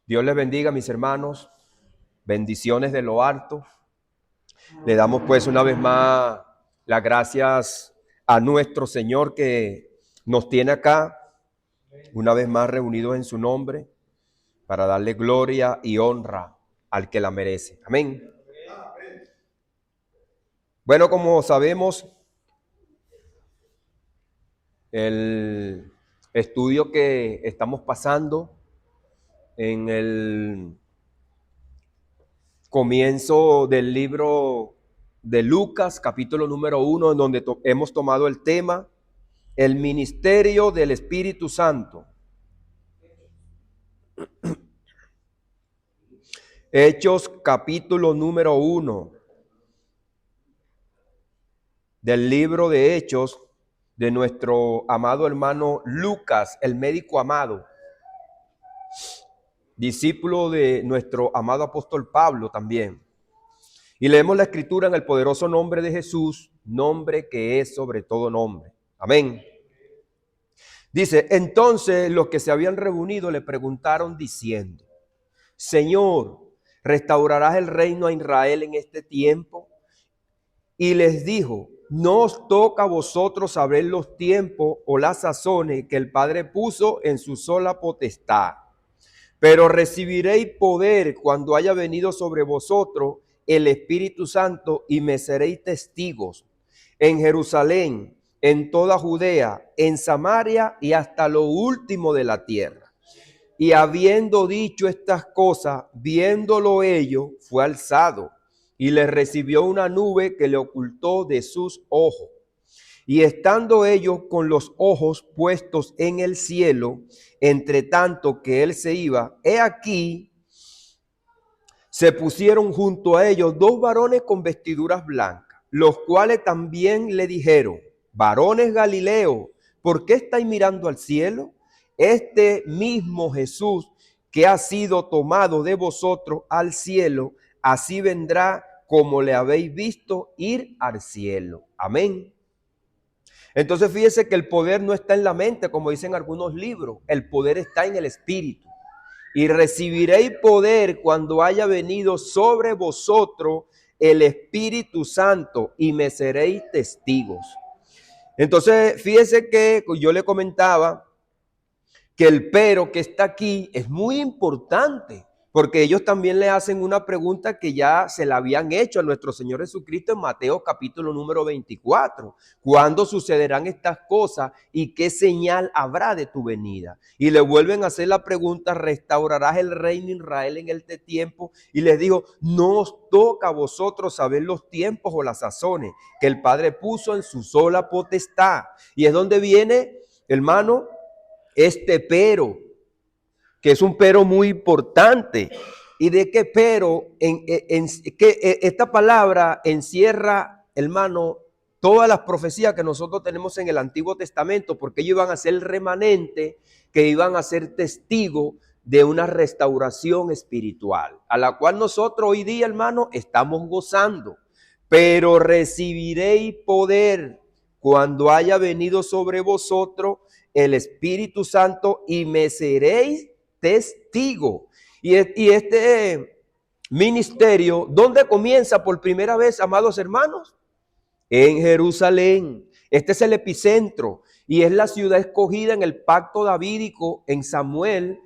Dios les bendiga, mis hermanos. Bendiciones de lo alto. Le damos pues una vez más las gracias a nuestro Señor que nos tiene acá, una vez más reunidos en su nombre, para darle gloria y honra al que la merece. Amén. Bueno, como sabemos, el estudio que estamos pasando en el comienzo del libro de Lucas, capítulo número 1, en donde hemos tomado el tema, el ministerio del Espíritu Santo. Hechos, capítulo número 1 del libro de Hechos de nuestro amado hermano Lucas, el médico amado, discípulo de nuestro amado apóstol Pablo también. Y leemos la escritura en el poderoso nombre de Jesús, nombre que es sobre todo nombre. Amén. Dice, entonces los que se habían reunido le preguntaron diciendo, Señor, ¿restaurarás el reino a Israel en este tiempo? Y les dijo, no os toca a vosotros saber los tiempos o las sazones que el Padre puso en su sola potestad. Pero recibiréis poder cuando haya venido sobre vosotros el Espíritu Santo y me seréis testigos en Jerusalén, en toda Judea, en Samaria y hasta lo último de la tierra. Y habiendo dicho estas cosas, viéndolo ellos, fue alzado y le recibió una nube que le ocultó de sus ojos. Y estando ellos con los ojos puestos en el cielo, entre tanto que él se iba, he aquí, se pusieron junto a ellos dos varones con vestiduras blancas, los cuales también le dijeron, varones Galileos, ¿por qué estáis mirando al cielo? Este mismo Jesús que ha sido tomado de vosotros al cielo, así vendrá como le habéis visto ir al cielo. Amén. Entonces fíjese que el poder no está en la mente, como dicen algunos libros, el poder está en el Espíritu. Y recibiréis poder cuando haya venido sobre vosotros el Espíritu Santo y me seréis testigos. Entonces fíjese que yo le comentaba que el pero que está aquí es muy importante, porque ellos también le hacen una pregunta que ya se la habían hecho a nuestro Señor Jesucristo en Mateo capítulo número 24. ¿Cuándo sucederán estas cosas y qué señal habrá de tu venida? Y le vuelven a hacer la pregunta, ¿restaurarás el reino de Israel en este tiempo? Y les digo, no os toca a vosotros saber los tiempos o las sazones que el Padre puso en su sola potestad. Y es donde viene, hermano, este pero, que es un pero muy importante. ¿Y de qué pero? Que esta palabra encierra, hermano, todas las profecías que nosotros tenemos en el Antiguo Testamento, porque ellos iban a ser el remanente que iban a ser testigos de una restauración espiritual, a la cual nosotros hoy día, hermano, estamos gozando. Pero recibiréis poder cuando haya venido sobre vosotros el Espíritu Santo y me seréis testigo. Y este ministerio, ¿dónde comienza por primera vez, amados hermanos? En Jerusalén. Este es el epicentro y es la ciudad escogida en el pacto davídico en Samuel,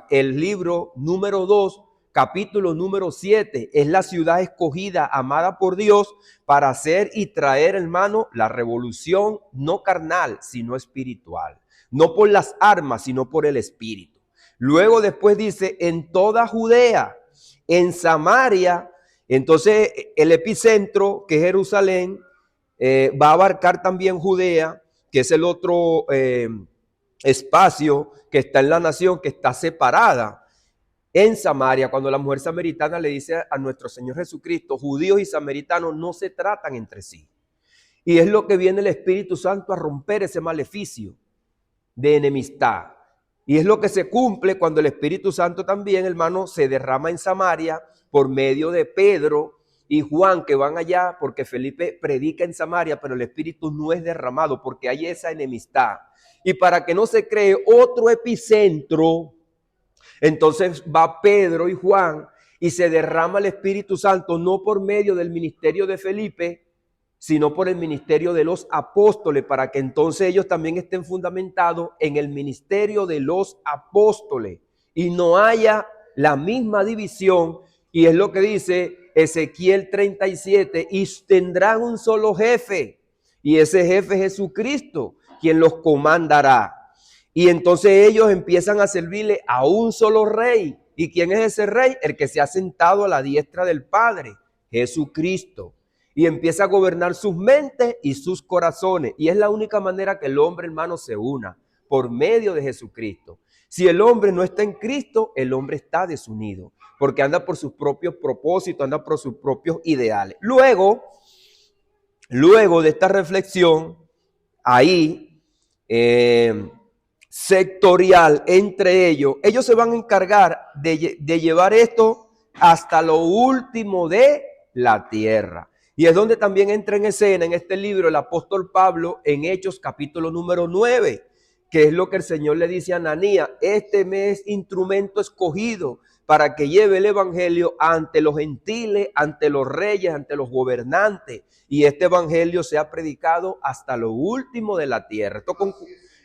el libro número 2, capítulo número 7. Es la ciudad escogida, amada por Dios, para hacer y traer, hermano, la revolución no carnal, sino espiritual. No por las armas, sino por el espíritu. Luego después dice, en toda Judea, en Samaria. Entonces el epicentro, que es Jerusalén, va a abarcar también Judea, que es el otro espacio que está en la nación, que está separada. En Samaria, cuando la mujer samaritana le dice a nuestro Señor Jesucristo, judíos y samaritanos no se tratan entre sí. Y es lo que viene el Espíritu Santo a romper ese maleficio de enemistad. Y es lo que se cumple cuando el Espíritu Santo también, hermano, se derrama en Samaria por medio de Pedro y Juan, que van allá, porque Felipe predica en Samaria, pero el Espíritu no es derramado porque hay esa enemistad. Y para que no se cree otro epicentro Entonces va Pedro y Juan y se derrama el Espíritu Santo no por medio del ministerio de Felipe, sino por el ministerio de los apóstoles, para que entonces ellos también estén fundamentados en el ministerio de los apóstoles y no haya la misma división. Y es lo que dice Ezequiel 37, y tendrán un solo jefe, y ese jefe es Jesucristo, quien los comandará. Y entonces ellos empiezan a servirle a un solo rey. ¿Y quién es ese rey? El que se ha sentado a la diestra del Padre, Jesucristo. Y empieza a gobernar sus mentes y sus corazones. Y es la única manera que el hombre, hermano, se una, por medio de Jesucristo. Si el hombre no está en Cristo, el hombre está desunido, porque anda por sus propios propósitos, anda por sus propios ideales. Luego de esta reflexión, ahí, sectorial entre ellos se van a encargar de llevar esto hasta lo último de la tierra. Y es donde también entra en escena en este libro el apóstol Pablo en Hechos capítulo número 9, que es lo que el Señor le dice a Ananías: este me es instrumento escogido para que lleve el evangelio ante los gentiles, ante los reyes, ante los gobernantes, y este evangelio sea predicado hasta lo último de la tierra.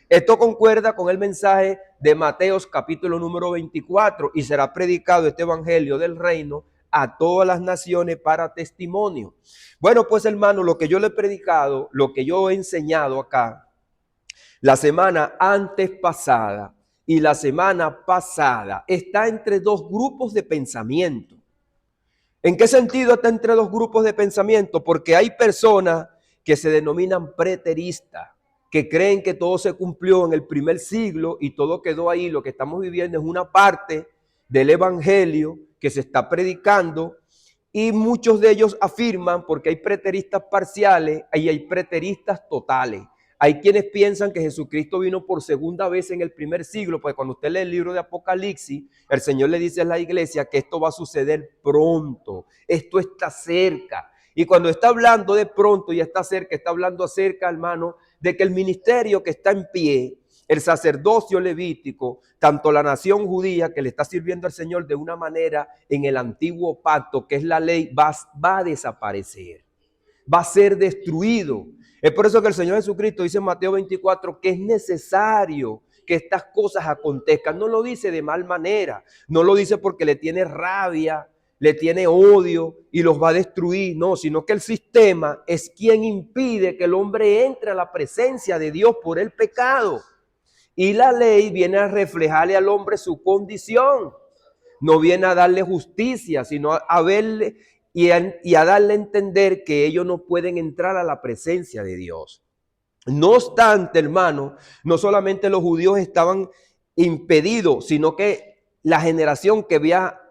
Esto concuerda con el mensaje de Mateos capítulo número 24, y será predicado este evangelio del reino a todas las naciones para testimonio. Bueno, pues hermano, lo que yo le he predicado, lo que yo he enseñado acá, la semana antes pasada y la semana pasada, está entre dos grupos de pensamiento. ¿En qué sentido está entre dos grupos de pensamiento? Porque hay personas que se denominan preteristas, que creen que todo se cumplió en el primer siglo y todo quedó ahí. Lo que estamos viviendo es una parte del evangelio que se está predicando, y muchos de ellos afirman, porque hay preteristas parciales y hay preteristas totales. Hay quienes piensan que Jesucristo vino por segunda vez en el primer siglo, pues cuando usted lee el libro de Apocalipsis, el Señor le dice a la iglesia que esto va a suceder pronto, esto está cerca. Y cuando está hablando de pronto y está cerca, está hablando acerca, hermano, de que el ministerio que está en pie, el sacerdocio levítico, tanto la nación judía que le está sirviendo al Señor de una manera en el antiguo pacto, que es la ley, va a desaparecer, va a ser destruido. Es por eso que el Señor Jesucristo dice en Mateo 24 que es necesario que estas cosas acontezcan. No lo dice de mal manera, no lo dice porque le tiene rabia, le tiene odio y los va a destruir, no, sino que el sistema es quien impide que el hombre entre a la presencia de Dios por el pecado. Y la ley viene a reflejarle al hombre su condición, no viene a darle justicia, sino a verle y a darle a entender que ellos no pueden entrar a la presencia de Dios. No obstante, hermano, no solamente los judíos estaban impedidos, sino que la generación que había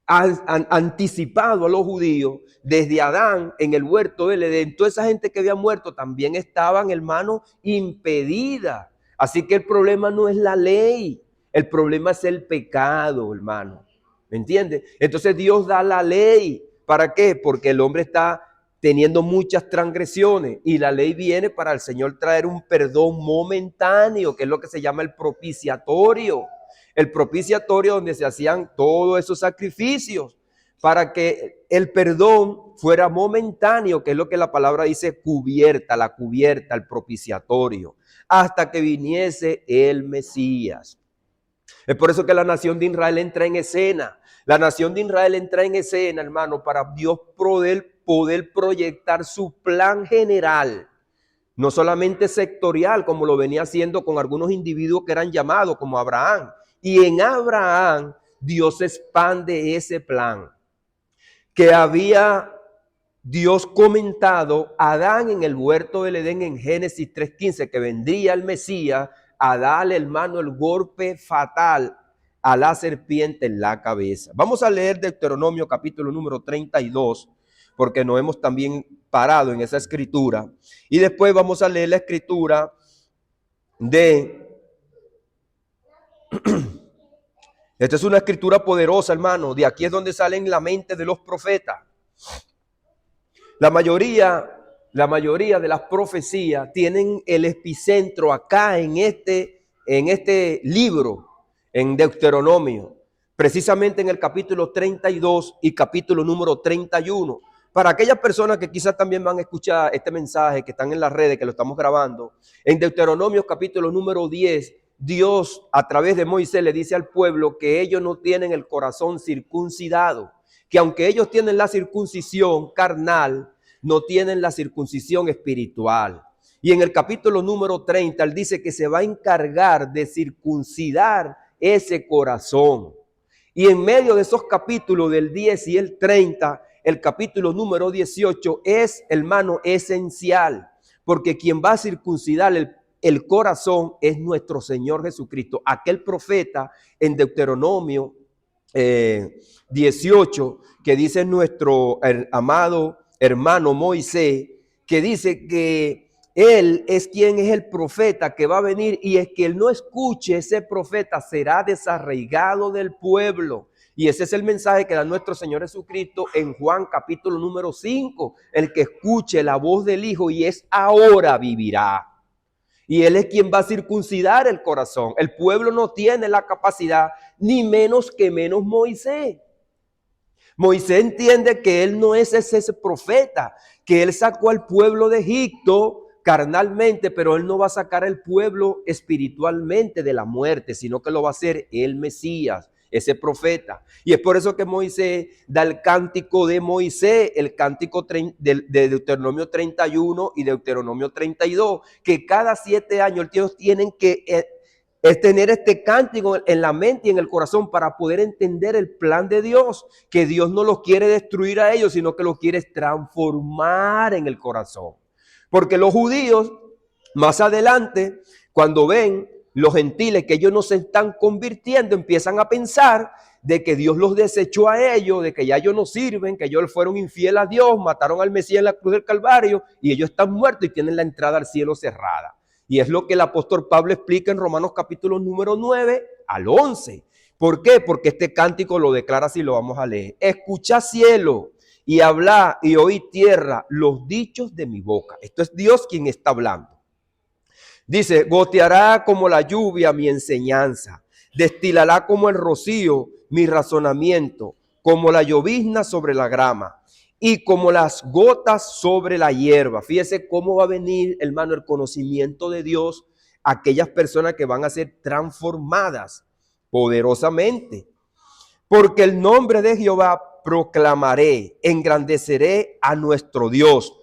anticipado a los judíos desde Adán en el huerto del Edén, toda esa gente que había muerto también estaban, hermano, impedida. Así que el problema no es la ley, el problema es el pecado, hermano. ¿Me entiende? Entonces Dios da la ley. ¿Para qué? Porque el hombre está teniendo muchas transgresiones y la ley viene para el Señor traer un perdón momentáneo, que es lo que se llama el propiciatorio. El propiciatorio donde se hacían todos esos sacrificios para que el perdón fuera momentáneo, que es lo que la palabra dice, cubierta, la cubierta, el propiciatorio, hasta que viniese el Mesías. Es por eso que la nación de Israel entra en escena. La nación de Israel entra en escena, hermano, para Dios poder proyectar su plan general, no solamente sectorial, como lo venía haciendo con algunos individuos que eran llamados, como Abraham. Y en Abraham, Dios expande ese plan que había Dios comentado a Adán en el huerto del Edén en Génesis 3:15, que vendría el Mesías a darle, hermano, el golpe fatal a la serpiente en la cabeza. Vamos a leer Deuteronomio capítulo número 32, porque nos hemos también parado en esa escritura. Y después vamos a leer la escritura de... Esta es una escritura poderosa, hermano. De aquí es donde salen la mente de los profetas. La mayoría de las profecías tienen el epicentro acá en este libro. en Deuteronomio, precisamente en el capítulo 32 y capítulo número 31. Para aquellas personas que quizás también van a escuchar este mensaje, que están en las redes, que lo estamos grabando, en Deuteronomio capítulo número 10, Dios a través de Moisés le dice al pueblo que ellos no tienen el corazón circuncidado, que aunque ellos tienen la circuncisión carnal, no tienen la circuncisión espiritual. Y en el capítulo número 30, él dice que se va a encargar de circuncidar ese corazón. Y en medio de esos capítulos del 10 y el 30, el capítulo número 18 es, hermano, esencial, porque quien va a circuncidar el corazón es nuestro Señor Jesucristo. Aquel profeta en Deuteronomio 18, que dice nuestro amado hermano Moisés, que dice que él es quien es el profeta que va a venir, y es que él no escuche ese profeta será desarraigado del pueblo. Y ese es el mensaje que da nuestro Señor Jesucristo en Juan capítulo número 5. El que escuche la voz del Hijo y es ahora vivirá. Y él es quien va a circuncidar el corazón. El pueblo no tiene la capacidad, ni menos que menos Moisés. Moisés entiende que él no es ese profeta, que él sacó al pueblo de Egipto carnalmente, pero él no va a sacar al pueblo espiritualmente de la muerte, sino que lo va a hacer el Mesías, ese profeta. Y es por eso que Moisés da el cántico de Moisés, el cántico de Deuteronomio 31 y Deuteronomio 32, que cada 7 años ellos tienen que es tener este cántico en la mente y en el corazón para poder entender el plan de Dios, que Dios no los quiere destruir a ellos, sino que los quiere transformar en el corazón. Porque los judíos, más adelante, cuando ven los gentiles que ellos no se están convirtiendo, empiezan a pensar de que Dios los desechó a ellos, de que ya ellos no sirven, que ellos fueron infieles a Dios, mataron al Mesías en la cruz del Calvario y ellos están muertos y tienen la entrada al cielo cerrada. Y es lo que el apóstol Pablo explica en Romanos capítulo número 9 al 11. ¿Por qué? Porque este cántico lo declara así, lo vamos a leer. Escucha cielo y habla y oí tierra los dichos de mi boca. Esto es Dios quien está hablando. Dice, goteará como la lluvia mi enseñanza, destilará como el rocío mi razonamiento, como la llovizna sobre la grama y como las gotas sobre la hierba. Fíjese cómo va a venir, hermano, el conocimiento de Dios a aquellas personas que van a ser transformadas poderosamente. Porque el nombre de Jehová proclamaré, engrandeceré a nuestro Dios.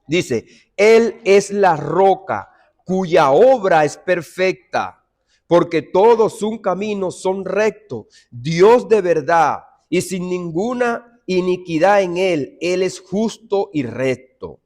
Dice, Él es la roca cuya obra es perfecta, porque todos sus caminos son rectos. Dios de verdad y sin ninguna iniquidad en él. Él es justo y recto.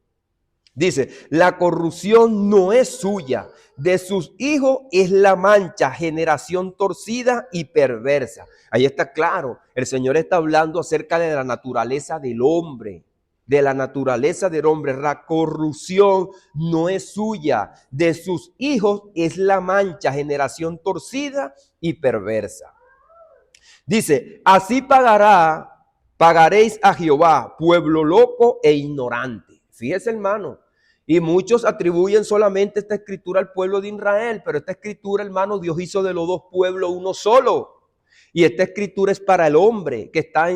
Dice, la corrupción no es suya, de sus hijos es la mancha, generación torcida y perversa. Ahí está claro, el Señor está hablando acerca de la naturaleza del hombre. De la naturaleza del hombre, la corrupción no es suya, de sus hijos es la mancha, generación torcida y perversa. Dice, así pagaréis a Jehová, pueblo loco e ignorante. Fíjese, hermano, y muchos atribuyen solamente esta escritura al pueblo de Israel, pero esta escritura, hermano, Dios hizo de los dos pueblos uno solo. Y esta escritura es para el hombre que está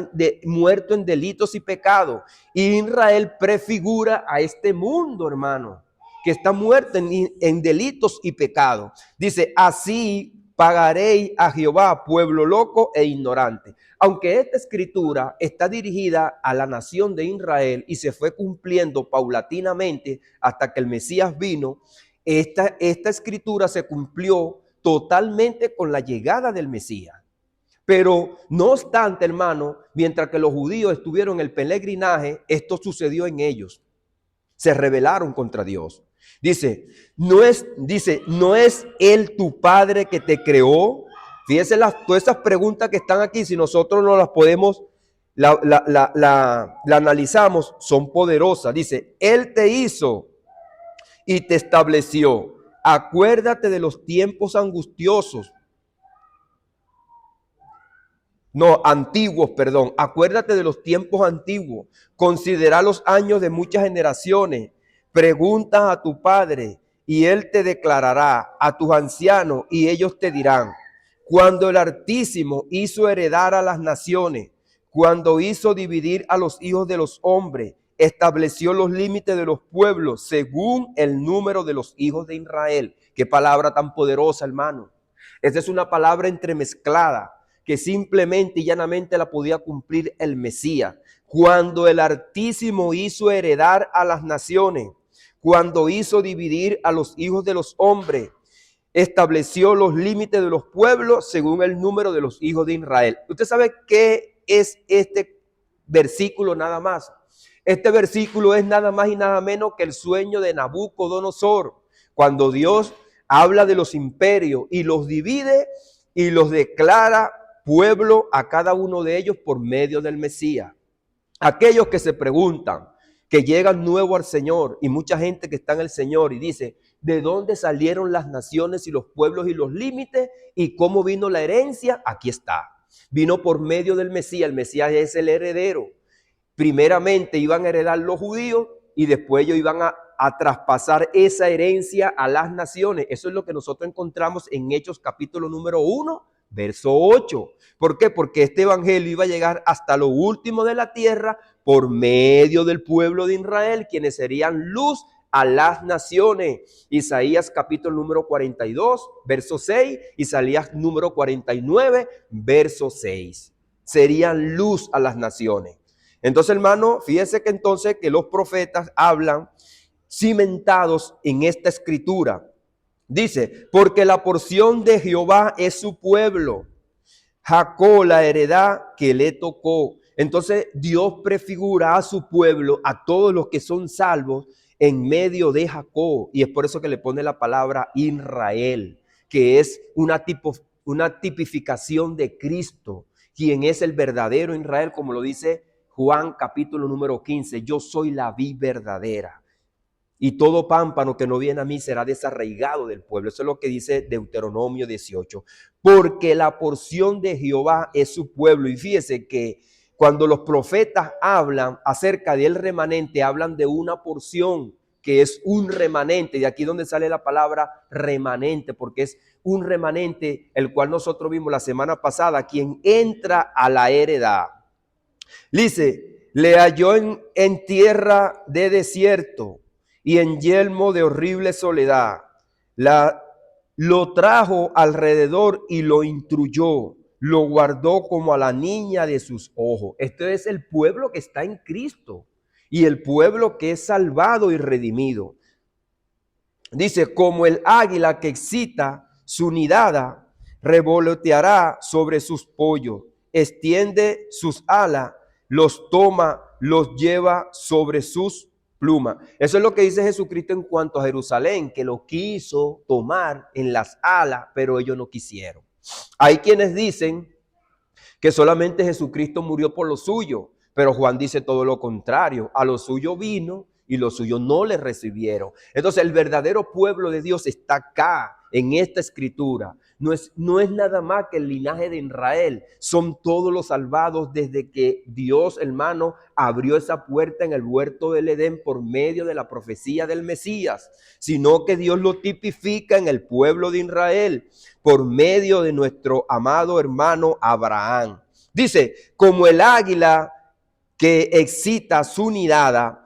muerto en delitos y pecados. Y Israel prefigura a este mundo, hermano, que está muerto en delitos y pecados. Dice, así pagaréis a Jehová, pueblo loco e ignorante. Aunque esta escritura está dirigida a la nación de Israel y se fue cumpliendo paulatinamente hasta que el Mesías vino, esta escritura se cumplió totalmente con la llegada del Mesías. Pero no obstante, hermano, mientras que los judíos estuvieron en el peregrinaje, esto sucedió en ellos. Se rebelaron contra Dios. Dice, no es Él tu Padre que te creó. Fíjense todas esas preguntas que están aquí, si nosotros no las podemos, la analizamos, son poderosas. Dice, Él te hizo y te estableció. Acuérdate de los tiempos angustiosos. Acuérdate de los tiempos antiguos. Considera los años de muchas generaciones. Pregunta a tu padre y él te declarará, a tus ancianos y ellos te dirán. cuando el Altísimo hizo heredar a las naciones, cuando hizo dividir a los hijos de los hombres, estableció los límites de los pueblos según el número de los hijos de Israel. Qué palabra tan poderosa, hermano. Esta es una palabra entremezclada que simplemente y llanamente la podía cumplir el Mesías. Cuando el Altísimo hizo heredar a las naciones, cuando hizo dividir a los hijos de los hombres, estableció los límites de los pueblos según el número de los hijos de Israel. ¿Usted sabe qué es este versículo nada más? Este versículo es nada más y nada menos que el sueño de Nabucodonosor, cuando Dios habla de los imperios y los divide y los declara pueblo a cada uno de ellos por medio del Mesías. Aquellos que se preguntan, que llegan nuevo al Señor, y mucha gente que está en el Señor y dice, ¿de dónde salieron las naciones y los pueblos y los límites? ¿Y cómo vino la herencia? Aquí está. Vino por medio del Mesías. El Mesías es el heredero. Primeramente iban a heredar los judíos y después ellos iban a traspasar esa herencia a las naciones. Eso es lo que nosotros encontramos en Hechos capítulo número 1, verso 8. ¿Por qué? Porque este evangelio iba a llegar hasta lo último de la tierra por medio del pueblo de Israel, quienes serían luz a las naciones. Isaías capítulo número 42, verso 6, Isaías número 49, verso 6. Serían luz a las naciones. Entonces, hermano, fíjese que entonces que los profetas hablan cimentados en esta escritura. Dice, porque la porción de Jehová es su pueblo, Jacob la heredad que le tocó. Entonces Dios prefigura a su pueblo, a todos los que son salvos, en medio de Jacob. Y es por eso que le pone la palabra Israel, que es una tipificación de Cristo, quien es el verdadero Israel, como lo dice Juan capítulo número 15. Yo soy la vid verdadera. Y todo pámpano que no viene a mí será desarraigado del pueblo. Eso es lo que dice Deuteronomio 18. Porque la porción de Jehová es su pueblo. Y fíjese que cuando los profetas hablan acerca del remanente, hablan de una porción que es un remanente. De aquí donde sale la palabra remanente, porque es un remanente el cual nosotros vimos la semana pasada, quien entra a la heredad. Dice, le halló en tierra de desierto y en yelmo de horrible soledad. Lo trajo alrededor y lo instruyó, lo guardó como a la niña de sus ojos. Este es el pueblo que está en Cristo y el pueblo que es salvado y redimido. Dice, como el águila que excita su nidada, revoloteará sobre sus pollos, extiende sus alas, los toma, los lleva sobre sus pluma. Eso es lo que dice Jesucristo en cuanto a Jerusalén, que lo quiso tomar en las alas, pero ellos no quisieron. Hay quienes dicen que solamente Jesucristo murió por lo suyo, pero Juan dice todo lo contrario. A lo suyo vino y los suyos no le recibieron. Entonces el verdadero pueblo de Dios está acá, en esta escritura. No es nada más que el linaje de Israel. Son todos los salvados desde que Dios, hermano, abrió esa puerta en el huerto del Edén por medio de la profecía del Mesías. Sino que Dios lo tipifica en el pueblo de Israel por medio de nuestro amado hermano Abraham. Dice, como el águila que excita su nidada,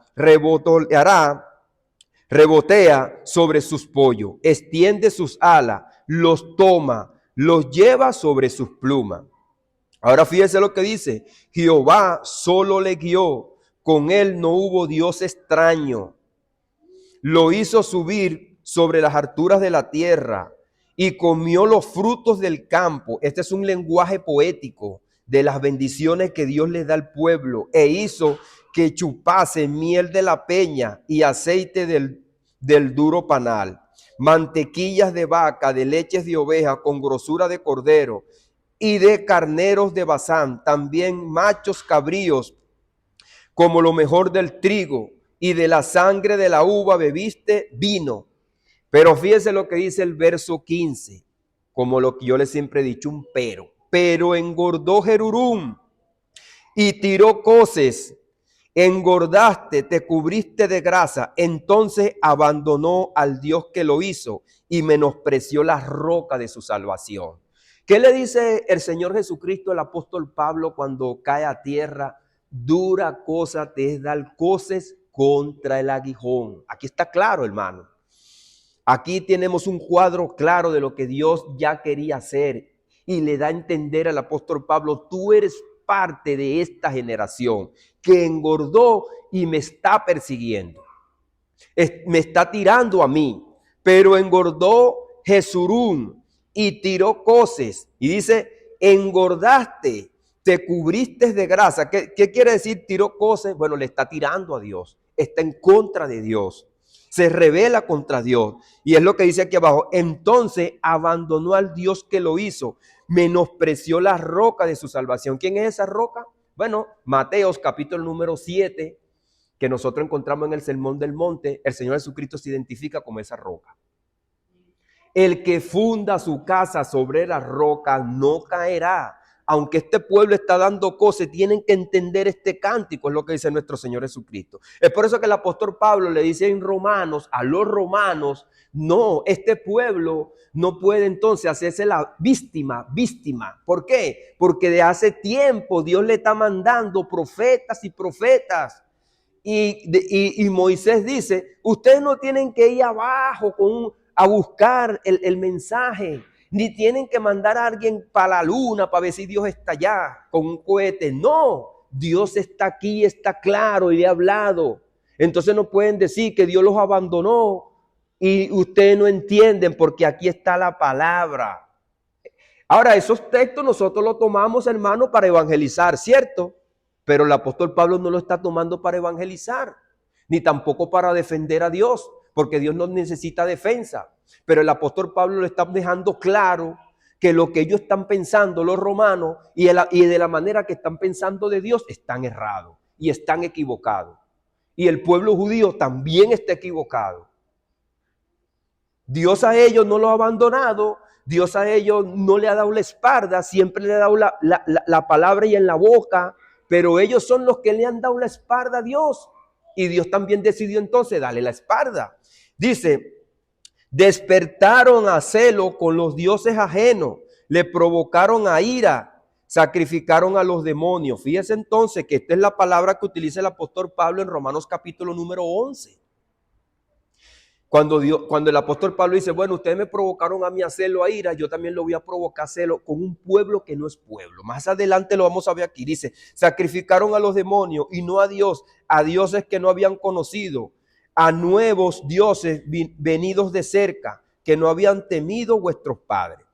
rebotea sobre sus pollos, extiende sus alas, los toma, los lleva sobre sus plumas. Ahora fíjese lo que dice, Jehová solo le guió, con él no hubo Dios extraño. Lo hizo subir sobre las alturas de la tierra y comió los frutos del campo. Este es un lenguaje poético de las bendiciones que Dios le da al pueblo, e hizo que chupase miel de la peña y aceite del duro panal, mantequillas de vaca, de leches de oveja con grosura de cordero y de carneros de Basán, también machos cabríos como lo mejor del trigo, y de la sangre de la uva bebiste vino. Pero fíjese lo que dice el verso 15, como lo que yo le siempre he dicho, un pero. Pero engordó Jerurum y tiró coces, engordaste, te cubriste de grasa. Entonces abandonó al Dios que lo hizo y menospreció la roca de su salvación. ¿Qué le dice el Señor Jesucristo al apóstol Pablo cuando cae a tierra? Dura cosa te es dar coces contra el aguijón. Aquí está claro, hermano. Aquí tenemos un cuadro claro de lo que Dios ya quería hacer y le da a entender al apóstol Pablo, tú eres parte de esta generación que engordó y me está persiguiendo. Me está tirando a mí, pero engordó Jesurún y tiró coces. Y dice, engordaste, te cubriste de grasa. ¿Qué quiere decir tiró coces? Bueno, le está tirando a Dios, está en contra de Dios, se rebela contra Dios. Y es lo que dice aquí abajo, entonces abandonó al Dios que lo hizo, menospreció la roca de su salvación. ¿Quién es esa roca? Bueno, Mateos capítulo número 7, que nosotros encontramos en el Sermón del Monte, el Señor Jesucristo se identifica como esa roca. El que funda su casa sobre la roca no caerá. Aunque este pueblo está dando cosas, tienen que entender este cántico, es lo que dice nuestro Señor Jesucristo. Es por eso que el apóstol Pablo le dice en Romanos, a los romanos, no, este pueblo no puede entonces hacerse la víctima. ¿Por qué? Porque de hace tiempo Dios le está mandando profetas y profetas. Y Moisés dice, ustedes no tienen que ir abajo a buscar el mensaje, ni tienen que mandar a alguien para la luna para ver si Dios está allá con un cohete. No, Dios está aquí, está claro y le ha hablado. Entonces no pueden decir que Dios los abandonó y ustedes no entienden porque aquí está la palabra. Ahora, esos textos nosotros los tomamos, hermano, para evangelizar, ¿cierto? Pero el apóstol Pablo no lo está tomando para evangelizar, ni tampoco para defender a Dios, porque Dios no necesita defensa. Pero el apóstol Pablo le está dejando claro que lo que ellos están pensando, los romanos, y de la manera que están pensando de Dios, están errados y están equivocados. Y el pueblo judío también está equivocado. Dios a ellos no lo ha abandonado, Dios a ellos no le ha dado la espalda, siempre le ha dado la palabra y en la boca, pero ellos son los que le han dado la espalda a Dios. Y Dios también decidió entonces darle la espalda. Dice, despertaron a celo con los dioses ajenos, le provocaron a ira, sacrificaron a los demonios. Fíjese entonces que esta es la palabra que utiliza el apóstol Pablo en Romanos capítulo número 11. Cuando el apóstol Pablo dice, bueno, ustedes me provocaron a mí a celo, a ira, yo también lo voy a provocar a celo con un pueblo que no es pueblo. Más adelante lo vamos a ver aquí. Dice, sacrificaron a los demonios y no a Dios, a dioses que no habían conocido, a nuevos dioses venidos de cerca, que no habían temido vuestros padres.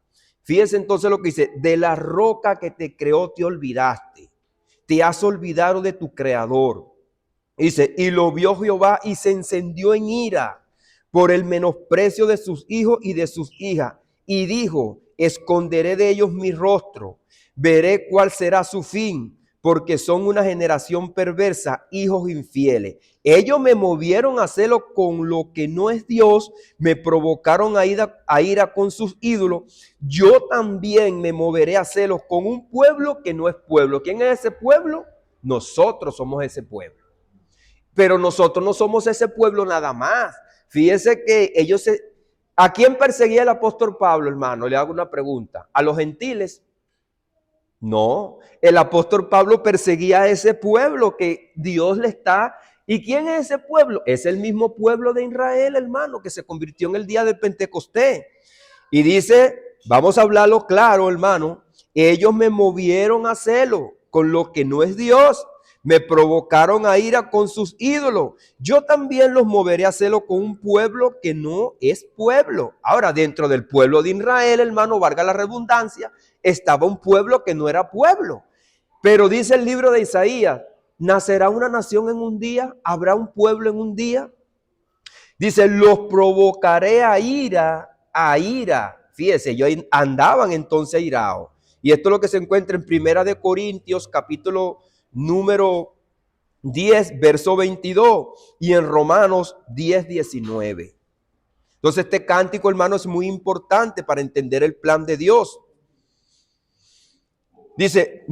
Fíjense entonces lo que dice, de la roca que te creó te olvidaste, te has olvidado de tu creador. Dice, y lo vio Jehová y se encendió en ira por el menosprecio de sus hijos y de sus hijas, y dijo, esconderé de ellos mi rostro, veré cuál será su fin, porque son una generación perversa, hijos infieles. Ellos me movieron a hacerlo con lo que no es Dios, me provocaron a ira con sus ídolos. Yo también me moveré a hacerlo con un pueblo que no es pueblo. ¿Quién es ese pueblo? Nosotros somos ese pueblo. Pero nosotros no somos ese pueblo nada más. Fíjese que ¿a quién perseguía el apóstol Pablo, hermano? Le hago una pregunta. ¿A los gentiles? No, el apóstol Pablo perseguía a ese pueblo que Dios le está. ¿Y quién es ese pueblo? Es el mismo pueblo de Israel, hermano, que se convirtió en el día del Pentecostés. Y dice, vamos a hablarlo claro, hermano, ellos me movieron a celo con lo que no es Dios. Me provocaron a ira con sus ídolos. Yo también los moveré a hacerlo con un pueblo que no es pueblo. Ahora, dentro del pueblo de Israel, hermano, valga la redundancia, estaba un pueblo que no era pueblo. Pero dice el libro de Isaías, ¿nacerá una nación en un día? ¿Habrá un pueblo en un día? Dice, los provocaré a ira, a ira. Fíjese, ellos andaban entonces airados. Y esto es lo que se encuentra en Primera de Corintios, capítulo número 10, verso 22, y en Romanos 10, 19. Entonces este cántico, hermano, es muy importante para entender el plan de Dios. Dice,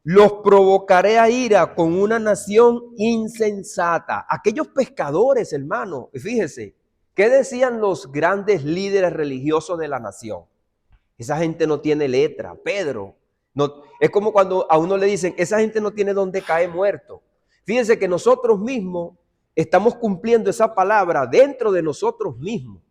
los provocaré a ira con una nación insensata. Aquellos pescadores, hermano, fíjese, ¿qué decían los grandes líderes religiosos de la nación? Esa gente no tiene letra. Pedro, no, es como cuando a uno le dicen, esa gente no tiene donde caer muerto. Fíjense que nosotros mismos estamos cumpliendo esa palabra dentro de nosotros mismos.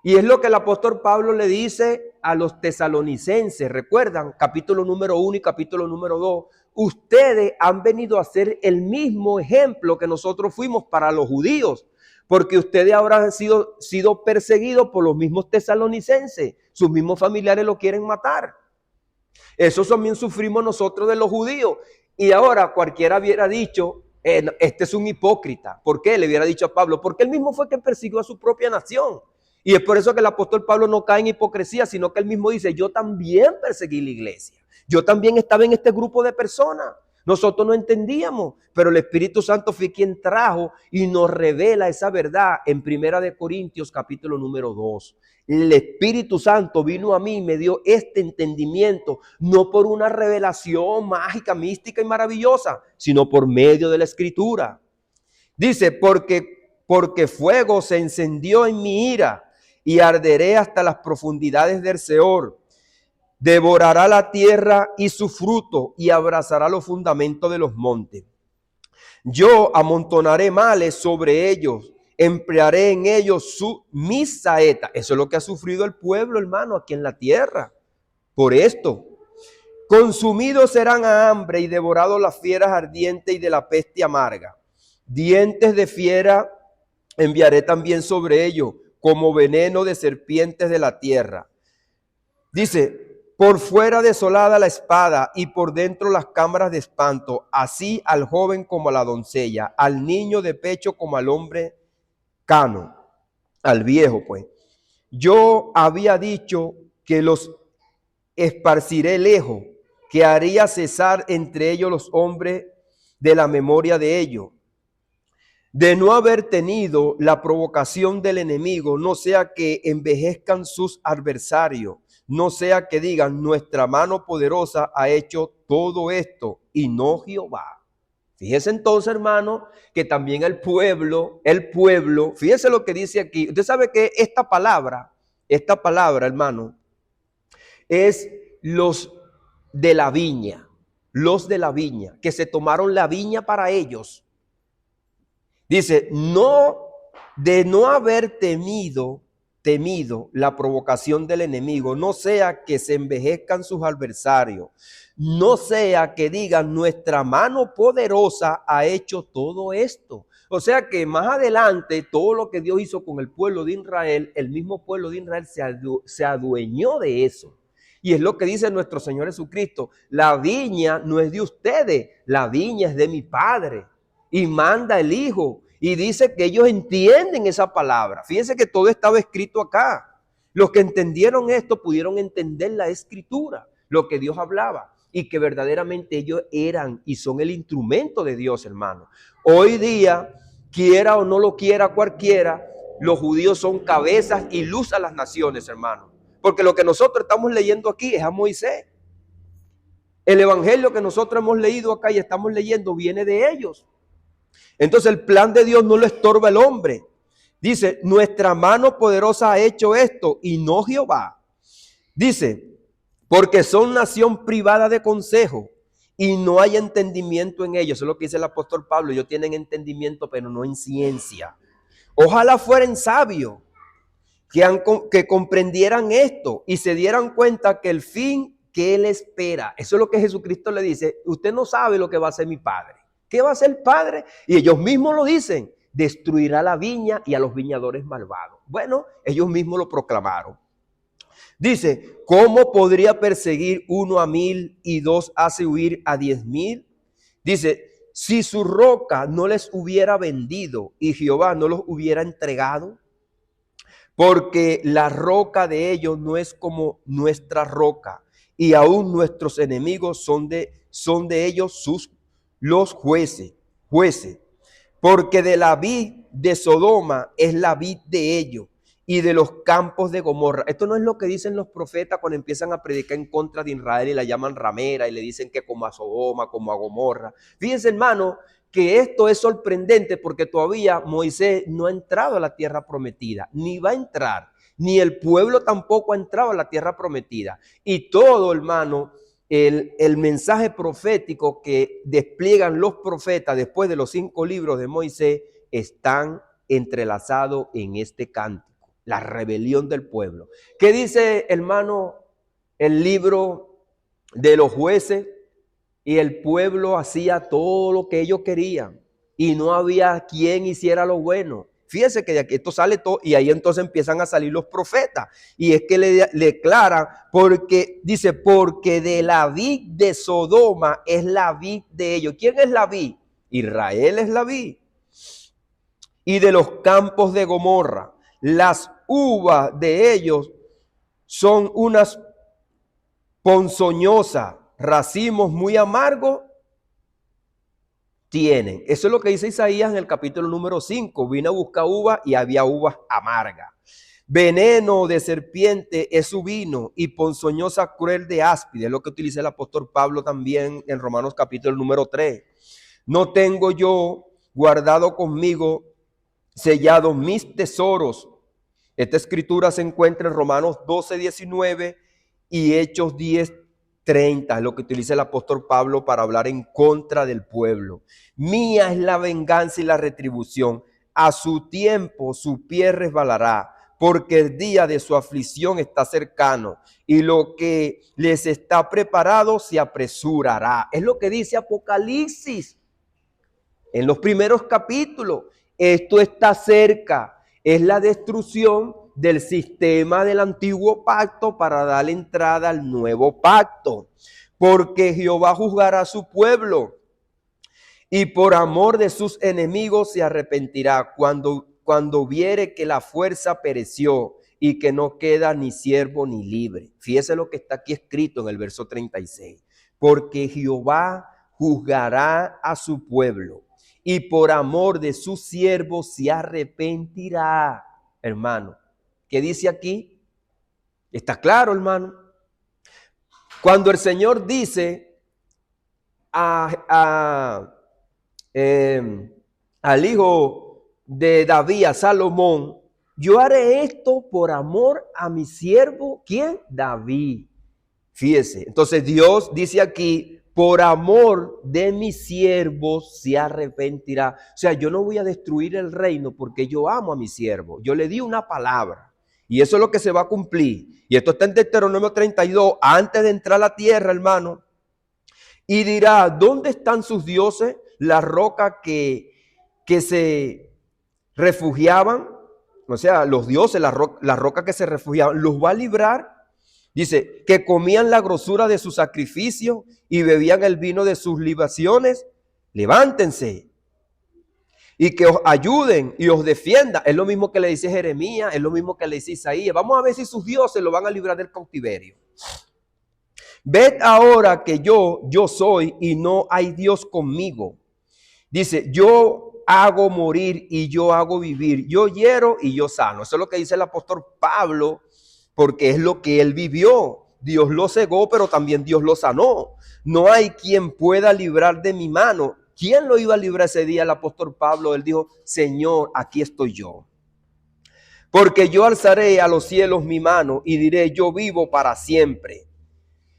Y es lo que el apóstol Pablo le dice a los tesalonicenses. Recuerdan, capítulo número 1 y capítulo número 2. Ustedes han venido a ser el mismo ejemplo que nosotros fuimos para los judíos, porque ustedes habrán sido perseguidos por los mismos tesalonicenses. Sus mismos familiares lo quieren matar. Eso también sufrimos nosotros de los judíos. Y ahora cualquiera hubiera dicho, este es un hipócrita. ¿Por qué? Le hubiera dicho a Pablo, porque él mismo fue quien persiguió a su propia nación. Y es por eso que el apóstol Pablo no cae en hipocresía, sino que él mismo dice, yo también perseguí la iglesia. Yo también estaba en este grupo de personas. Nosotros no entendíamos, pero el Espíritu Santo fue quien trajo y nos revela esa verdad en 1 Corintios capítulo número 2. El Espíritu Santo vino a mí y me dio este entendimiento, no por una revelación mágica, mística y maravillosa, sino por medio de la Escritura. Dice, porque fuego se encendió en mi ira y arderé hasta las profundidades del Seol. Devorará la tierra y su fruto y abrazará los fundamentos de los montes. Yo amontonaré males sobre ellos, emplearé en ellos mis saetas. Eso es lo que ha sufrido el pueblo, hermano, aquí en la tierra. Por esto, consumidos serán a hambre y devorados las fieras ardientes y de la peste amarga. Dientes de fiera enviaré también sobre ellos, como veneno de serpientes de la tierra. Dice, por fuera desolada la espada y por dentro las cámaras de espanto, así al joven como a la doncella, al niño de pecho como al hombre cano, al viejo pues. Yo había dicho que los esparciré lejos, que haría cesar entre ellos los hombres de la memoria de ellos. De no haber tenido la provocación del enemigo, no sea que envejezcan sus adversarios, no sea que digan, nuestra mano poderosa ha hecho todo esto y no Jehová. Fíjese entonces, hermano, que también el pueblo, fíjese lo que dice aquí. Usted sabe que esta palabra, hermano, es los de la viña, que se tomaron la viña para ellos. Dice, de no haber temido la provocación del enemigo, no sea que se envejezcan sus adversarios, no sea que digan, nuestra mano poderosa ha hecho todo esto. O sea que más adelante, todo lo que Dios hizo con el pueblo de Israel, el mismo pueblo de Israel se adueñó de eso. Y es lo que dice nuestro Señor Jesucristo, la viña no es de ustedes, la viña es de mi Padre. Y manda el Hijo. Y dice que ellos entienden esa palabra. Fíjense que todo estaba escrito acá. Los que entendieron esto pudieron entender la Escritura, lo que Dios hablaba. Y que verdaderamente ellos eran y son el instrumento de Dios, hermano. Hoy día, quiera o no lo quiera cualquiera, los judíos son cabezas y luz a las naciones, hermano. Porque lo que nosotros estamos leyendo aquí es a Moisés. El evangelio que nosotros hemos leído acá y estamos leyendo viene de ellos. Entonces el plan de Dios no lo estorba el hombre. Dice, nuestra mano poderosa ha hecho esto y no Jehová. Dice, porque son nación privada de consejo y no hay entendimiento en ellos. Eso es lo que dice el apóstol Pablo. Ellos tienen entendimiento, pero no en ciencia. Ojalá fueran sabios, que comprendieran esto y se dieran cuenta que el fin que él espera. Eso es lo que Jesucristo le dice. Usted no sabe lo que va a hacer mi Padre. ¿Qué va a hacer el Padre? Y ellos mismos lo dicen, destruirá la viña y a los viñadores malvados. Bueno, ellos mismos lo proclamaron. Dice, ¿cómo podría perseguir 1 a 1000 y 2 hace huir a 10,000? Dice, si su roca no les hubiera vendido y Jehová no los hubiera entregado, porque la roca de ellos no es como nuestra roca y aún nuestros enemigos son de ellos los jueces, porque de la vid de Sodoma es la vid de ellos y de los campos de Gomorra. Esto no es lo que dicen los profetas cuando empiezan a predicar en contra de Israel y la llaman ramera y le dicen que como a Sodoma, como a Gomorra. Fíjense, hermano, que esto es sorprendente porque todavía Moisés no ha entrado a la tierra prometida, ni va a entrar. ni el pueblo tampoco ha entrado a la tierra prometida. Y todo, hermano, el mensaje profético que despliegan los profetas después de los 5 libros de Moisés están entrelazados en este cántico, la rebelión del pueblo. ¿Qué dice, hermano, el libro de los jueces? Y el pueblo hacía todo lo que ellos querían y no había quien hiciera lo bueno. Fíjese que de aquí esto sale todo y ahí entonces empiezan a salir los profetas. Y es que le declara, porque dice, porque de la vid de Sodoma es la vid de ellos. ¿Quién es la vid? Israel es la vid. Y de los campos de Gomorra, las uvas de ellos son unas ponzoñosas, racimos muy amargos tienen. Eso es lo que dice Isaías en el capítulo número 5. Vine a buscar uvas y había uvas amargas. Veneno de serpiente es su vino y ponzoñosa cruel de áspide. Es lo que utiliza el apóstol Pablo también en Romanos capítulo número 3. No tengo yo guardado conmigo sellados mis tesoros. Esta escritura se encuentra en Romanos 12, 19 y Hechos 10, 30, es lo que utiliza el apóstol Pablo para hablar en contra del pueblo. Mía es la venganza y la retribución. A su tiempo su pie resbalará, porque el día de su aflicción está cercano y lo que les está preparado se apresurará. Es lo que dice Apocalipsis en los primeros capítulos. Esto está cerca. Es la destrucción del sistema del antiguo pacto para dar entrada al nuevo pacto. Porque Jehová juzgará a su pueblo y por amor de sus enemigos se arrepentirá cuando viere que la fuerza pereció y que no queda ni siervo ni libre. Fíjese lo que está aquí escrito en el verso 36. Porque Jehová juzgará a su pueblo y por amor de sus siervos se arrepentirá. Hermano, ¿qué dice aquí? Está claro, hermano. Cuando el Señor dice al hijo de David, a Salomón, yo haré esto por amor a mi siervo, ¿quién? David. Fíjese, entonces Dios dice aquí, por amor de mis siervos se arrepentirá. O sea, yo no voy a destruir el reino porque yo amo a mi siervo. Yo le di una palabra y eso es lo que se va a cumplir. Y esto está en Deuteronomio 32, antes de entrar a la tierra, hermano. Y dirá, ¿dónde están sus dioses? La roca que se refugiaban, o sea, los dioses, la roca que se refugiaban, los va a librar. Dice, que comían la grosura de su sacrificio y bebían el vino de sus libaciones. Levántense y que os ayuden y os defiendan. Es lo mismo que le dice Jeremías, es lo mismo que le dice Isaías. Vamos a ver si sus dioses lo van a librar del cautiverio. Ved ahora que yo soy y no hay Dios conmigo. Dice, yo hago morir y yo hago vivir. Yo hiero y yo sano. Eso es lo que dice el apóstol Pablo, porque es lo que él vivió. Dios lo cegó, pero también Dios lo sanó. No hay quien pueda librar de mi mano. ¿Quién lo iba a librar ese día? El apóstol Pablo, él dijo, Señor, aquí estoy yo. Porque yo alzaré a los cielos mi mano y diré, yo vivo para siempre.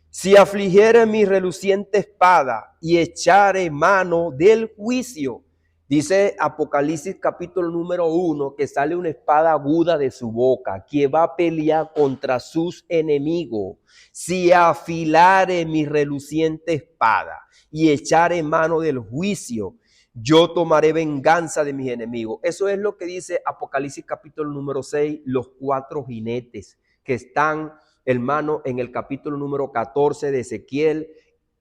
Si afligiere mi reluciente espada y echare mano del juicio. Dice Apocalipsis capítulo número 1 que sale una espada aguda de su boca que va a pelear contra sus enemigos. Si afilare mi reluciente espada y echare mano del juicio, yo tomaré venganza de mis enemigos. Eso es lo que dice Apocalipsis capítulo número 6, los 4 jinetes que están, hermano, en el capítulo número 14 de Ezequiel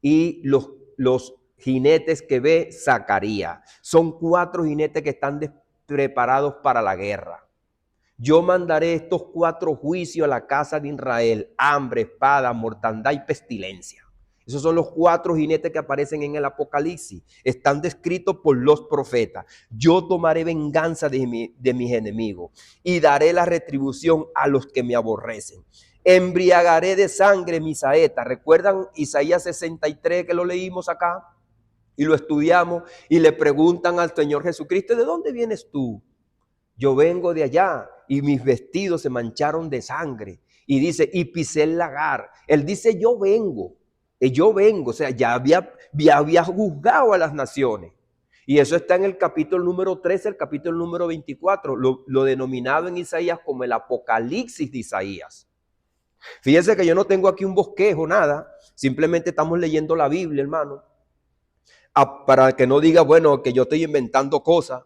y los jinetes que ve Zacarías. Son 4 jinetes que están preparados para la guerra. Yo mandaré estos 4 juicios a la casa de Israel: hambre, espada, mortandad y pestilencia. Esos son los 4 jinetes que aparecen en el Apocalipsis. Están descritos por los profetas. Yo tomaré venganza de mis enemigos y daré la retribución a los que me aborrecen. Embriagaré de sangre mis saetas. ¿Recuerdan Isaías 63 que lo leímos acá? Y lo estudiamos y le preguntan al Señor Jesucristo, ¿de dónde vienes tú? Yo vengo de allá. y mis vestidos se mancharon de sangre. Y dice, y pisé el lagar. Él dice, yo vengo, o sea, ya había juzgado a las naciones. Y eso está en el capítulo número 13, el capítulo número 24, lo denominado en Isaías como el Apocalipsis de Isaías. Fíjense que yo no tengo aquí un bosquejo, nada, simplemente estamos leyendo la Biblia, hermano, para que no diga, bueno, que yo estoy inventando cosas.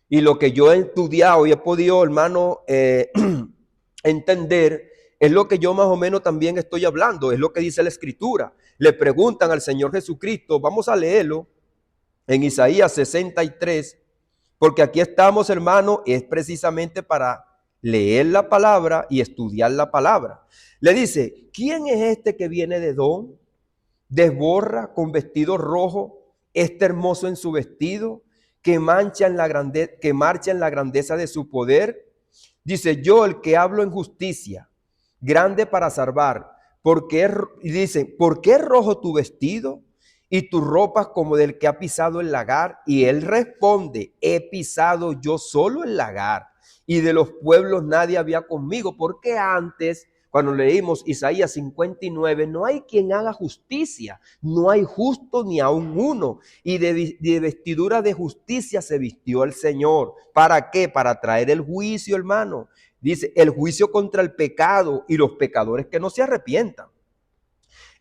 Y lo que yo he estudiado y he podido, hermano, entender, es lo que yo más o menos también estoy hablando, es lo que dice la Escritura. Le preguntan al Señor Jesucristo, vamos a leerlo en Isaías 63, porque aquí estamos, hermano, es precisamente para leer la palabra y estudiar la palabra. Le dice, ¿quién es este que viene de Edom? Desborra con vestido rojo, este hermoso en su vestido, que marcha en la grandeza de su poder. Dice, yo el que hablo en justicia, grande para salvar. Y dice, ¿por qué es rojo tu vestido y tus ropas como del que ha pisado el lagar? Y él responde, he pisado yo solo el lagar, y de los pueblos nadie había conmigo, porque antes, cuando leímos Isaías 59, no hay quien haga justicia, no hay justo ni aun uno, y de vestidura de justicia se vistió el Señor. ¿Para qué? Para traer el juicio, hermano. Dice, el juicio contra el pecado y los pecadores que no se arrepientan.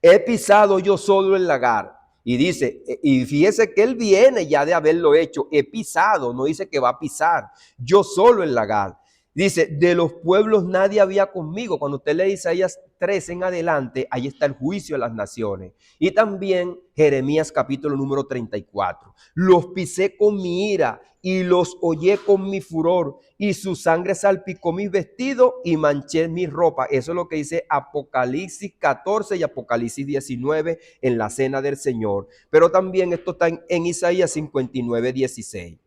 He pisado yo solo el lagar. Y dice, y fíjese que él viene ya de haberlo hecho. He pisado, no dice que va a pisar. Yo solo el lagar. Dice, de los pueblos nadie había conmigo. Cuando usted lee Isaías 3 en adelante, ahí está el juicio de las naciones. Y también Jeremías capítulo número 34. Los pisé con mi ira y los hollé con mi furor, y su sangre salpicó mis vestidos y manché mi ropa. Eso es lo que dice Apocalipsis 14 y Apocalipsis 19 en la cena del Señor. Pero también esto está en Isaías 59, 16.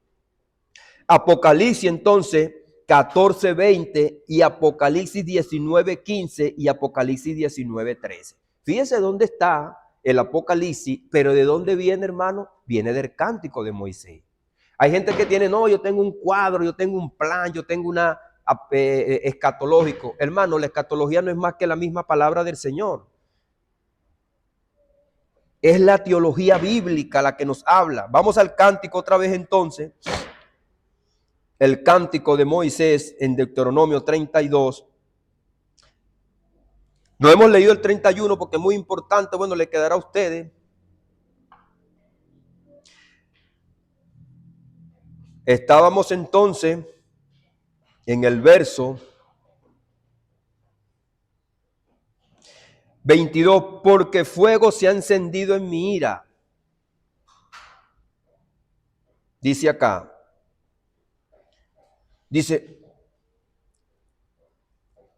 Apocalipsis entonces 14, 20 y Apocalipsis 19, 15 y Apocalipsis 19, 13. Fíjese dónde está el Apocalipsis, pero ¿de dónde viene, hermano? Viene del cántico de Moisés. Hay gente que tiene, no, yo tengo un cuadro, yo tengo un plan, yo tengo una escatológico. Hermano, la escatología no es más que la misma palabra del Señor. Es la teología bíblica la que nos habla. Vamos al cántico otra vez entonces. El cántico de Moisés en Deuteronomio 32. No hemos leído el 31 porque es muy importante. Bueno, le quedará a ustedes. Estábamos entonces en el verso 22. Porque fuego se ha encendido en mi ira. Dice acá. Dice,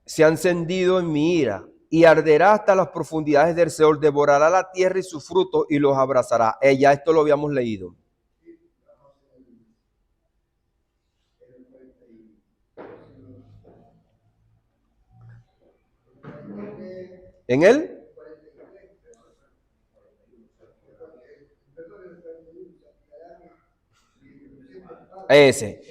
se ha encendido en mi ira y arderá hasta las profundidades del Seol, devorará la tierra y su fruto y los abrazará. Ya esto lo habíamos leído. ¿En él? Ese.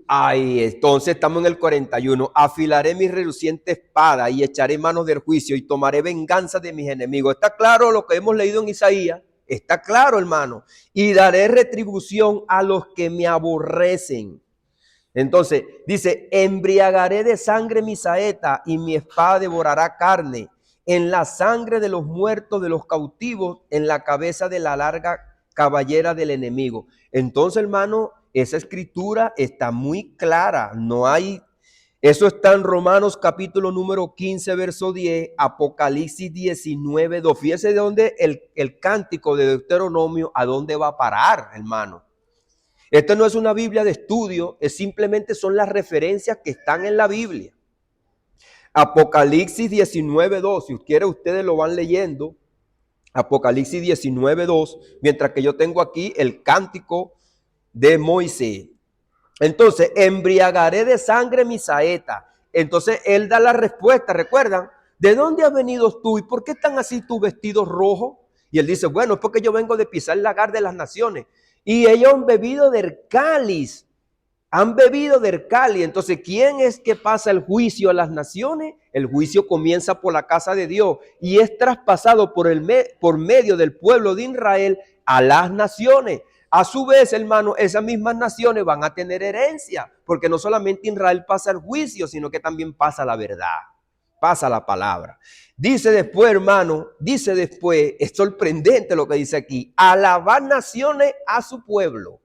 Ahí, entonces estamos en el 41. Afilaré mi reluciente espada y echaré manos del juicio y tomaré venganza de mis enemigos. ¿Está claro lo que hemos leído en Isaías? Está claro, hermano. Y daré retribución a los que me aborrecen. Entonces, dice, embriagaré de sangre mi saeta y mi espada devorará carne. En la sangre de los muertos, de los cautivos, en la cabeza de la larga cabellera del enemigo. Entonces, hermano, esa escritura está muy clara. No hay, eso está en Romanos capítulo número 15, verso 10, Apocalipsis 19, 2. Fíjese de dónde el cántico de Deuteronomio, a dónde va a parar, hermano. Esto no es una Biblia de estudio, es simplemente son las referencias que están en la Biblia. Apocalipsis 19, 2, si quiere ustedes lo van leyendo. Apocalipsis 19, 2, mientras que yo tengo aquí el cántico de Moisés. Entonces, embriagaré de sangre mi saeta. Entonces, él da la respuesta, ¿recuerdan? ¿De dónde has venido tú y por qué están así tus vestidos rojos? Y él dice, bueno, es porque yo vengo de pisar el lagar de las naciones. Y ellos han bebido del cáliz Han bebido del cáliz. Entonces, ¿quién es que pasa el juicio a las naciones? El juicio comienza por la casa de Dios y es traspasado por medio del pueblo de Israel a las naciones. A su vez, hermano, esas mismas naciones van a tener herencia, porque no solamente Israel pasa el juicio, sino que también pasa la verdad, pasa la palabra. Dice después, hermano, es sorprendente lo que dice aquí, alabar naciones a su pueblo.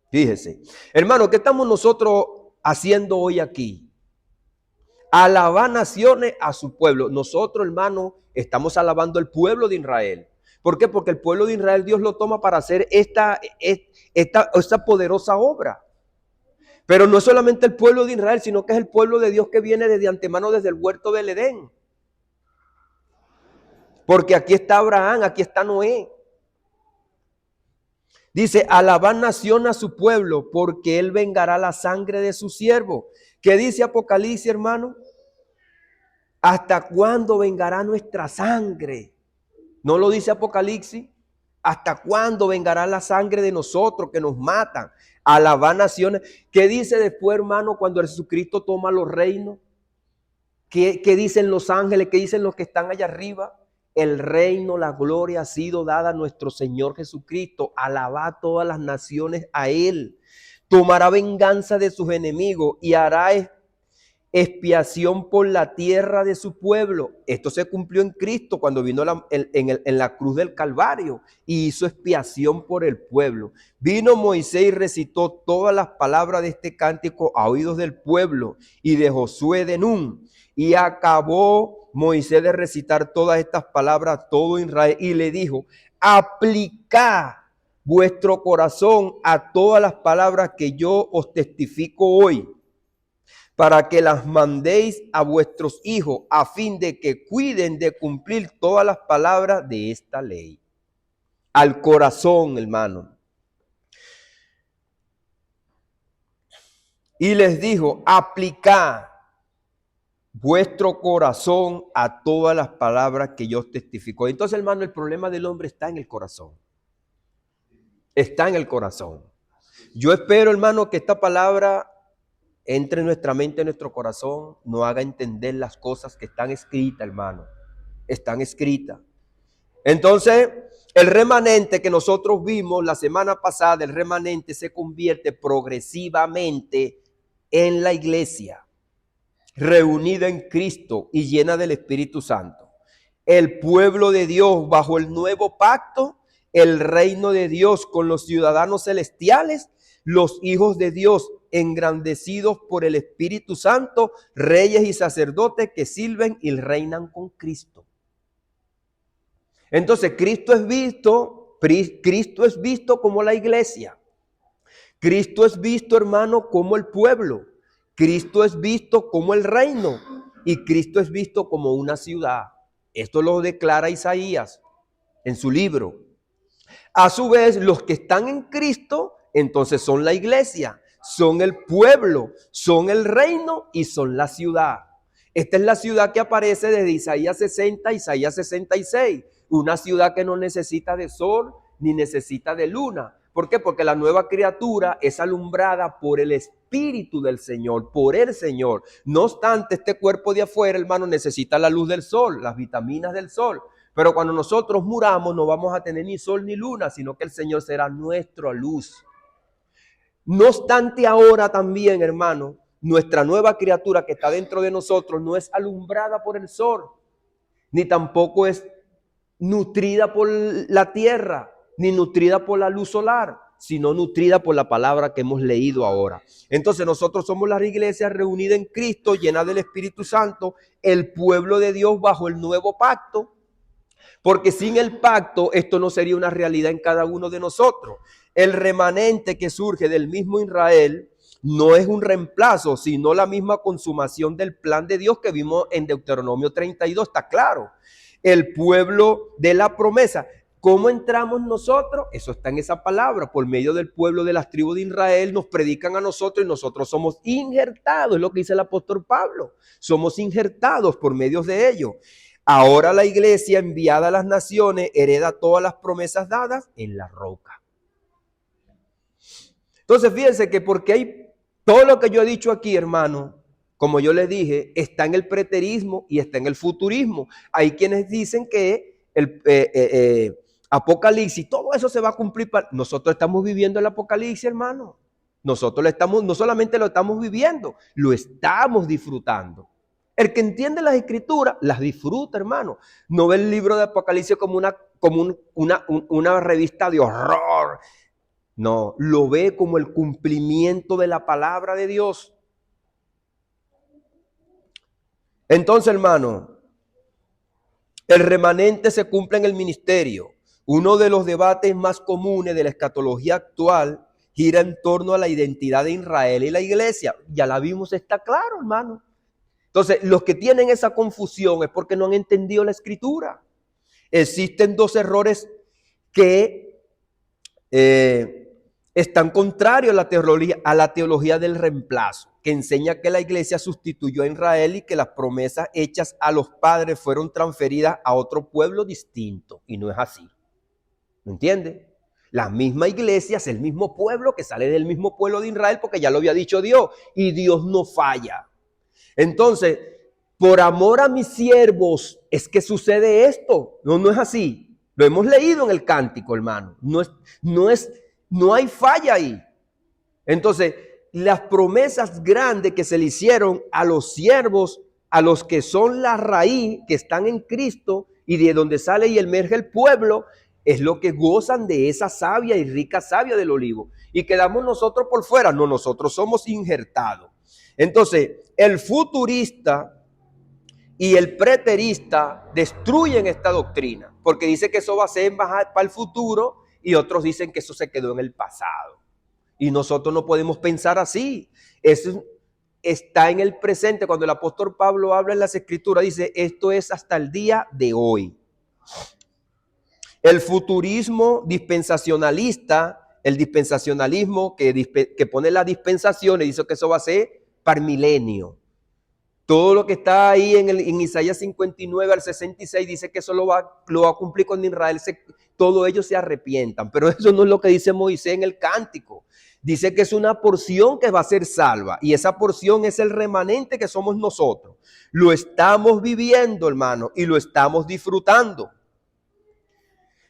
Fíjese, hermano, ¿qué estamos nosotros haciendo hoy aquí? Alabar naciones a su pueblo. Nosotros, hermano, estamos alabando el pueblo de Israel. ¿Por qué? Porque el pueblo de Israel Dios lo toma para hacer esta poderosa obra. Pero no es solamente el pueblo de Israel, sino que es el pueblo de Dios que viene desde antemano, desde el huerto del Edén. Porque aquí está Abraham, aquí está Noé. Dice, alabar nación a su pueblo, porque él vengará la sangre de su siervo. ¿Qué dice Apocalipsis, hermano? ¿Hasta cuándo vengará nuestra sangre? ¿No lo dice Apocalipsis? ¿Hasta cuándo vengará la sangre de nosotros que nos matan? Alabar naciones. ¿Qué dice después, hermano, cuando Jesucristo toma los reinos? ¿Qué dicen los ángeles? ¿Qué dicen los que están allá arriba? El reino, la gloria ha sido dada a nuestro Señor Jesucristo. Alabad todas las naciones a Él. Tomará venganza de sus enemigos y hará expiación por la tierra de su pueblo. Esto se cumplió en Cristo cuando vino en la cruz del Calvario y hizo expiación por el pueblo. Vino Moisés y recitó todas las palabras de este cántico a oídos del pueblo y de Josué de Nun. Y acabó Moisés de recitar todas estas palabras a todo Israel y le dijo, aplicad vuestro corazón a todas las palabras que yo os testifico hoy, para que las mandéis a vuestros hijos, a fin de que cuiden de cumplir todas las palabras de esta ley. Al corazón, hermano. Y les dijo, aplicad vuestro corazón a todas las palabras que yo os testifico. Entonces, hermano, el problema del hombre está en el corazón. Está en el corazón. Yo espero, hermano, que esta palabra entre en nuestra mente, en nuestro corazón, nos haga entender las cosas que están escritas, hermano. Están escritas. Entonces, el remanente que nosotros vimos la semana pasada, el remanente se convierte progresivamente en la iglesia, reunida en Cristo y llena del Espíritu Santo. El pueblo de Dios bajo el nuevo pacto, el reino de Dios con los ciudadanos celestiales, los hijos de Dios engrandecidos por el Espíritu Santo, reyes y sacerdotes que sirven y reinan con Cristo. Entonces, Cristo es visto como la iglesia. Cristo es visto, hermano, como el pueblo. Cristo es visto como el reino y Cristo es visto como una ciudad. Esto lo declara Isaías en su libro. A su vez, los que están en Cristo, entonces son la iglesia, son el pueblo, son el reino y son la ciudad. Esta es la ciudad que aparece desde Isaías 60, Isaías 66. Una ciudad que no necesita de sol ni necesita de luna. ¿Por qué? Porque la nueva criatura es alumbrada por el Espíritu del Señor, por el Señor. No obstante, este cuerpo de afuera, hermano, necesita la luz del sol, las vitaminas del sol. Pero cuando nosotros muramos no vamos a tener ni sol ni luna, sino que el Señor será nuestra luz. No obstante, ahora también, hermano, nuestra nueva criatura que está dentro de nosotros no es alumbrada por el sol, ni tampoco es nutrida por la tierra, ni nutrida por la luz solar, sino nutrida por la palabra que hemos leído ahora. Entonces nosotros somos la iglesia reunida en Cristo, llena del Espíritu Santo, el pueblo de Dios bajo el nuevo pacto, porque sin el pacto esto no sería una realidad en cada uno de nosotros. El remanente que surge del mismo Israel no es un reemplazo, sino la misma consumación del plan de Dios que vimos en Deuteronomio 32, está claro. El pueblo de la promesa. ¿Cómo entramos nosotros? Eso está en esa palabra. Por medio del pueblo de las tribus de Israel nos predican a nosotros y nosotros somos injertados. Es lo que dice el apóstol Pablo. Somos injertados por medio de ellos. Ahora la iglesia enviada a las naciones hereda todas las promesas dadas en la roca. Entonces, fíjense que porque hay todo lo que yo he dicho aquí, hermano, como yo les dije, está en el preterismo y está en el futurismo. Hay quienes dicen que el Apocalipsis, todo eso se va a cumplir. Nosotros estamos viviendo el Apocalipsis, hermano. Nosotros no solamente lo estamos viviendo, lo estamos disfrutando. El que entiende las escrituras, las disfruta, hermano. No ve el libro de Apocalipsis como una revista de horror. No, lo ve como el cumplimiento de la palabra de Dios. Entonces, hermano, el remanente se cumple en el ministerio. Uno de los debates más comunes de la escatología actual gira en torno a la identidad de Israel y la iglesia. Ya la vimos, está claro, hermano. Entonces, los que tienen esa confusión es porque no han entendido la escritura. Existen dos errores que están contrarios a la teología del reemplazo, que enseña que la iglesia sustituyó a Israel y que las promesas hechas a los padres fueron transferidas a otro pueblo distinto. Y no es así. ¿Me entiende? La misma iglesia es el mismo pueblo que sale del mismo pueblo de Israel, porque ya lo había dicho Dios, y Dios no falla. Entonces, por amor a mis siervos es que sucede esto. No es así. Lo hemos leído en el cántico, hermano. No hay falla ahí. Entonces, las promesas grandes que se le hicieron a los siervos, a los que son la raíz, que están en Cristo y de donde sale y emerge el pueblo, es lo que gozan de esa savia y rica savia del olivo. Y quedamos nosotros por fuera. No, nosotros somos injertados. Entonces, el futurista y el preterista destruyen esta doctrina, porque dice que eso va a ser para el futuro y otros dicen que eso se quedó en el pasado. Y nosotros no podemos pensar así. Eso está en el presente. Cuando el apóstol Pablo habla en las escrituras, dice, esto es hasta el día de hoy. El futurismo dispensacionalista, el dispensacionalismo que pone las dispensaciones, dice que eso va a ser para el milenio. Todo lo que está ahí en Isaías 59 al 66 dice que eso lo va a cumplir cuando Israel, todos ellos se arrepientan. Pero eso no es lo que dice Moisés en el cántico. Dice que es una porción que va a ser salva. Y esa porción es el remanente que somos nosotros. Lo estamos viviendo, hermano, y lo estamos disfrutando.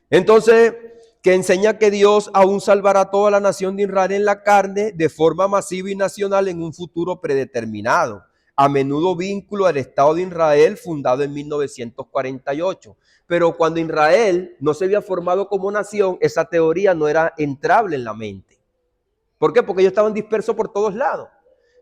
Entonces, que enseña que Dios aún salvará a toda la nación de Israel en la carne de forma masiva y nacional en un futuro predeterminado. A menudo vínculo al Estado de Israel fundado en 1948. Pero cuando Israel no se había formado como nación, esa teoría no era entrable en la mente. ¿Por qué? Porque ellos estaban dispersos por todos lados.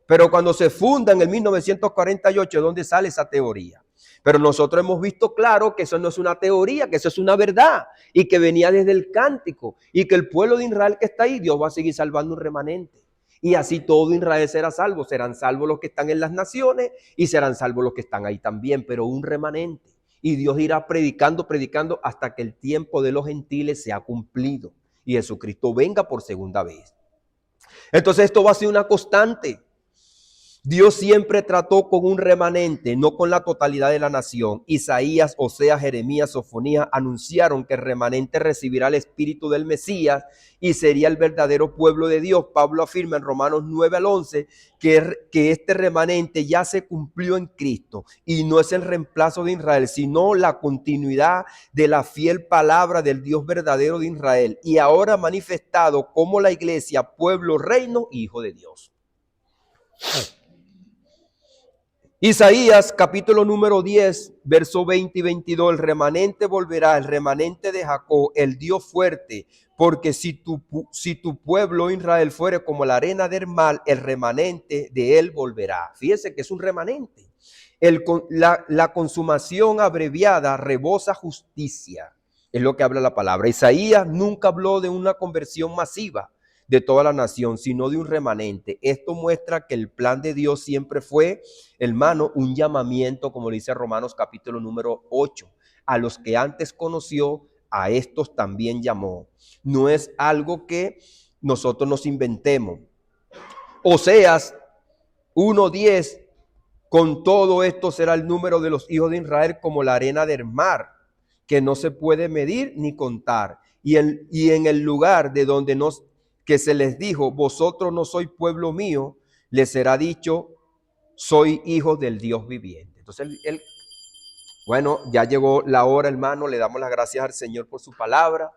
Pero cuando se funda en el 1948 es donde sale esa teoría. Pero nosotros hemos visto claro que eso no es una teoría, que eso es una verdad y que venía desde el cántico y que el pueblo de Israel que está ahí, Dios va a seguir salvando un remanente. Y así todo Israel será salvo. Serán salvos los que están en las naciones y serán salvos los que están ahí también, pero un remanente. Y Dios irá predicando hasta que el tiempo de los gentiles sea cumplido y Jesucristo venga por segunda vez. Entonces esto va a ser una constante. Dios siempre trató con un remanente, no con la totalidad de la nación. Isaías, Oseas, Jeremías, Sofonías anunciaron que el remanente recibirá el espíritu del Mesías y sería el verdadero pueblo de Dios. Pablo afirma en Romanos 9 al 11 que este remanente ya se cumplió en Cristo y no es el reemplazo de Israel, sino la continuidad de la fiel palabra del Dios verdadero de Israel y ahora manifestado como la iglesia, pueblo, reino, hijo de Dios. Isaías capítulo número 10, verso 20 y 22, el remanente volverá, el remanente de Jacob, el Dios fuerte, porque si tu pueblo Israel fuere como la arena del mar, el remanente de él volverá. Fíjese que es un remanente. La consumación abreviada rebosa justicia, es lo que habla la palabra. Isaías nunca habló de una conversión masiva de toda la nación, sino de un remanente. Esto muestra que el plan de Dios siempre fue, hermano, un llamamiento, como dice Romanos capítulo número 8, a los que antes conoció, a estos también llamó. No es algo que nosotros nos inventemos. Oseas 1:10, con todo esto será el número de los hijos de Israel como la arena del mar, que no se puede medir ni contar. Y en el lugar de donde nos que se les dijo, vosotros no sois pueblo mío, les será dicho, soy hijos del Dios viviente. Entonces, bueno, ya llegó la hora, hermano, le damos las gracias al Señor por su palabra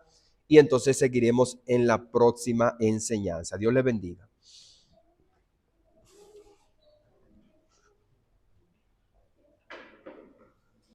y entonces seguiremos en la próxima enseñanza. Dios les bendiga.